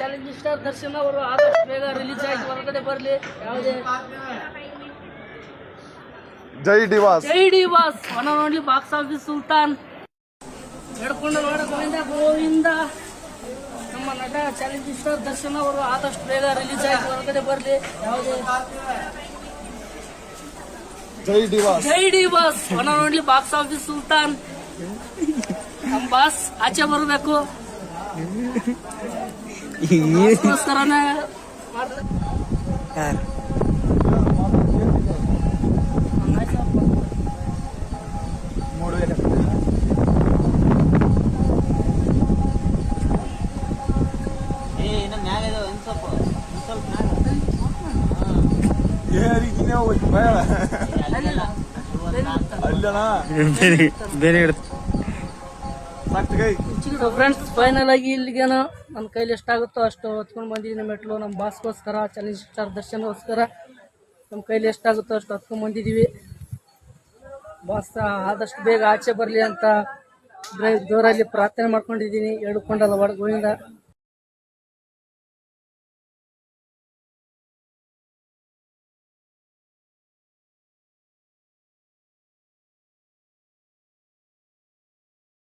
Challenge star Darshan ಅವರು ಆದಷ್ಟು ಬೇಗ ರಿಲೀಸ್ ಆಗಿ ಹೊರಗಡೆ ಬರಲಿ. ಯಾವುದೇ ಜೈ D boss one and only box office ಸುಲ್ತಾನ್ ನಡ್ಕೊಂಡು ಗೋವಿಂದ ಗೋವಿಂದ. ನಮ್ಮ ನಟ ಚಾಲೆಂಜ್ ಸ್ಟಾರ್ ದರ್ಶನ್ ಅವರು ಆದಷ್ಟು ಬೇಗ ರಿಲೀಸ್ ಆಗಿ ಹೊರಗಡೆ ಬರಲಿ. ಯಾವುದೇ ಜೈ D boss one and only box office ಸುಲ್ತಾನ್. ನಮ್ಮ ಬಾಸ್ ಆಚೆ ಬರಬೇಕು. ಅದಕ್ಕೋಸ್ಕರನೇ ಫ್ರೆಂಡ್ಸ್, ಫೈನಲ್ ಆಗಿ ಇಲ್ಲಿಗೇನೋ ನನ್ನ ಕೈಲಿ ಎಷ್ಟಾಗುತ್ತೋ ಅಷ್ಟು ಹೊತ್ಕೊಂಡು ಬಂದಿದ್ದೀನಿ ಮೆಟ್ಲು. ನಮ್ಮ ಬಾಸ್ಗೋಸ್ಕರ, ಚಾಲೆಂಜ್ ಸ್ಟಾರ್ ದರ್ಶನ್ಗೋಸ್ಕರ ನಮ್ಮ ಕೈಲಿ ಎಷ್ಟಾಗುತ್ತೋ ಅಷ್ಟು ಹೊತ್ಕೊಂಡು ಬಂದಿದ್ದೀವಿ. ಬಾಸ್ ಆದಷ್ಟು ಬೇಗ ಆಚೆ ಬರಲಿ ಅಂತ ಜೋರಲ್ಲಿ ಪ್ರಾರ್ಥನೆ ಮಾಡ್ಕೊಂಡಿದ್ದೀನಿ. 2 ಕೊಂಡಲ್ಲ ಗೋವಿಂದ.